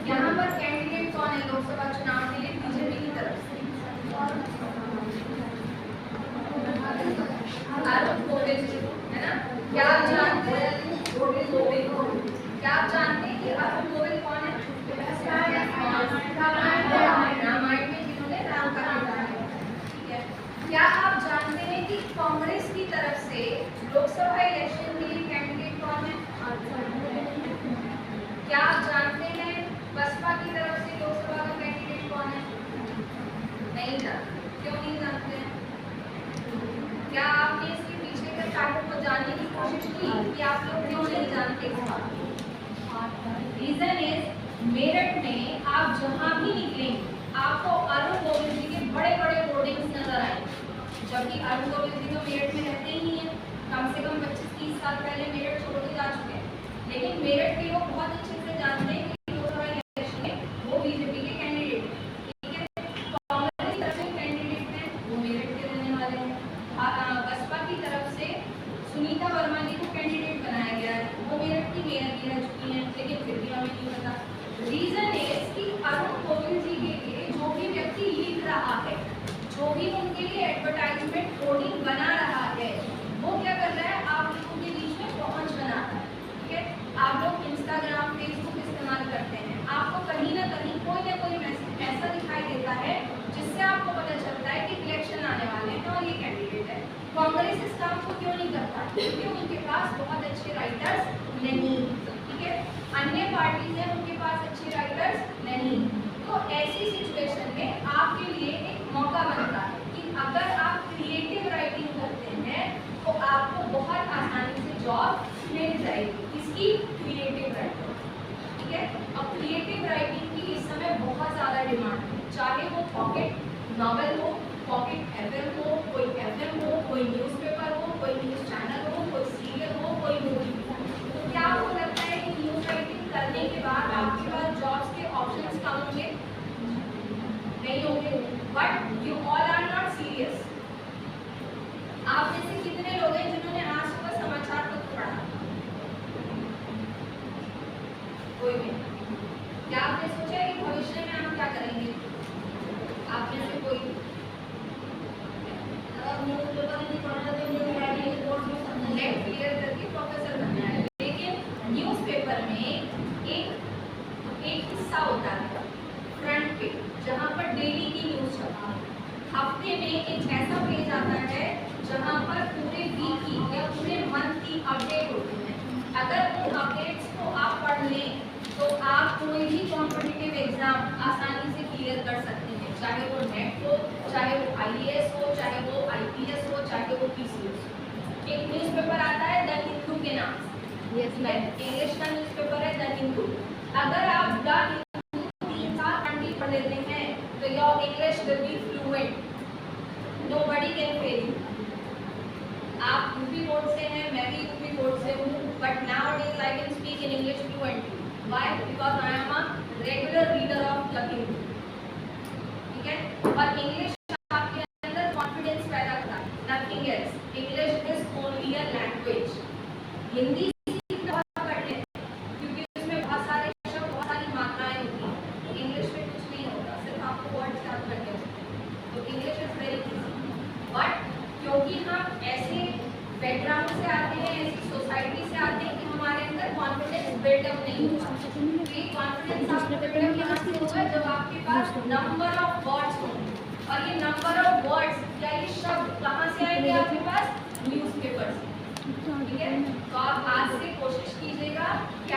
यहाँ पर कैंडिडेट कौन है लोकसभा चुनाव के लिए बीजेपी की तरफ से? अरुण गोविल जी, है ना? क्या आप जानते हैं कि अरुण गोविल कौन है? रामायण में जिन्होंने राम का किरदार निभाया, ठीक है। क्या आप जानते हैं कि कांग्रेस की तरफ से लोकसभा इलेक्शन के लिए कैंडिडेट कौन है? क्या आप जानते हैं बसपा की तरफ से लोकसभा का कैंडिडेट कौन है? नहीं जानते। क्यों नहीं जानते हैं? क्या आपने इसके पीछे के फैक्टर को जानने की कोशिश की कि आप लोग क्यों नहीं जानते? रीजन इज, मेरठ में आप जहां भी निकलेंगे आपको अरुण गोविल जी के बड़े बड़े होर्डिंग्स नजर आएंगे, जबकि अरुण गोविल जी तो मेरठ में रहते ही नहीं है। कम से कम 25-30 साल पहले मेरठ छोड़ के जा चुके हैं, लेकिन मेरठ के लोग बहुत अच्छे से जानते हैं कि लोकसभा इलेक्शन में वो बीजेपी के कैंडिडेट हैं, ठीक है। कांग्रेस की तरफ से कैंडिडेट हैं वो मेरठ के रहने वाले हैं। बसपा की तरफ से सुनीता वर्मा जी को कैंडिडेट बनाया गया है, वो मेरठ की मेयर भी रह चुकी हैं, लेकिन फिर भी हमें नहीं पता। रीजन इज कि अरुण गोविल जी के लिए जो भी व्यक्ति लिख रहा है, जो भी उनके लिए एडवर्टाइजमेंट होर्डिंग बना रहा है, वो क्या कर रहा है? आप लोगों के बीच में पहुंच बना रहा है, ठीक है। आप लोग इंस्टाग्राम, फेसबुक इस्तेमाल करते हैं, आपको कहीं ना कहीं कोई ना कोई मैसेज ऐसा दिखाई देता है जिससे आपको पता चलता है कि इलेक्शन आने वाले हैं और ये कैंडिडेट है। कांग्रेस इस काम को क्यों नहीं करता? क्योंकि उनके पास बहुत अच्छे राइटर्स नहीं, ठीक है। अन्य पार्टीज हैं, उनके पास अच्छे राइटर्स नहीं। तो ऐसी सिचुएशन में आपके लिए एक मौका बनता है कि अगर आप क्रिएटिव राइटिंग करते हैं तो आपको बहुत आसानी से जॉब मिल जाएगी। इसकी क्रिएटिव राइटिंग, ठीक है। अब क्रिएटिव राइटिंग की इस समय बहुत ज़्यादा डिमांड है, चाहे वो पॉकेट नॉवेल हो, पॉकेट एफएम हो, कोई एफएम हो, कोई न्यूज़पेपर हो, कोई न्यूज़ चैनल हो, कोई सीरियल हो, कोई मूवी हो। तो क्या आपको लगता है कि न्यूज़ राइटिंग करने के बाद आपके पास जॉब्स के ऑप्शंस कम होंगे? नहीं होंगे। But you all are not serious. आप में से कितने लोग हैं जिन्होंने आज सुबह समाचार पत्र पढ़ा? कोई भी। क्या आपने सोचा है कि भविष्य में हम क्या करेंगे? आप में से कोई नेट क्लियर करके प्रोफेसर बनना है, लेकिन न्यूज़पेपर में एक हिस्सा होता है फ्रंट पेज, जहाँ पर डेली की न्यूज़ छपा है। हफ्ते में एक ऐसा पेज आता है जहाँ पर पूरे वीक की या पूरे मंथ की अपडेट होती है। अगर उन अपडेट्स को आप पढ़ लें तो आप कोई भी कॉम्पिटिटिव एग्जाम आसानी से क्लियर कर सकते हैं, चाहे वो नेट हो, चाहे वो आईएएस हो, चाहे वो आईपीएस हो, चाहे वो पीसीएस हो। एक न्यूज़पेपर आता है द हिंदू के नाम से, यस मैम, इंग्लिश का न्यूज़पेपर है द हिंदू। अगर आप द हिंदू 3 साल कंटिन्यू पढ़ लेते हैं तो your English will be fluent, nobody can fail you. आप यूपी बोर्ड से हैं, मैं भी यूपी बोर्ड से हूँ, but nowadays I can speak in English fluently. Why? Because I am a regular reader of the Hindu, ठीक है। और इंग्लिश आपके अंदर कॉन्फिडेंस पैदा करता है, nothing else. English is only a language. Hindi सीखना बहुत कठिन है क्योंकि उसमें बहुत सारे शब्द, बहुत सारी मात्राएं होती हैं। इंग्लिश में कुछ नहीं होता, सिर्फ आपको वर्ड्स याद करने होते हैं। तो English is very easy, but क्योंकि हम ऐसे बैकग्राउंड से आते हैं, ऐसी सोसाइटी से आते हैं कि हमारे अंदर कॉन्फिडेंस बिल्डअप नहीं होता। ये कॉन्फिडेंस आपको बिल्डअप कहाँ से होगा? जब आपके पास नंबर ऑफ वर्ड्स होंगे, और ये नंबर ऑफ वर्ड्स या ये शब्द कहाँ से आएंगे आपके पास? न्यूज़पेपर से, ठीक है। तो आप आज से कोशिश कीजिएगा कि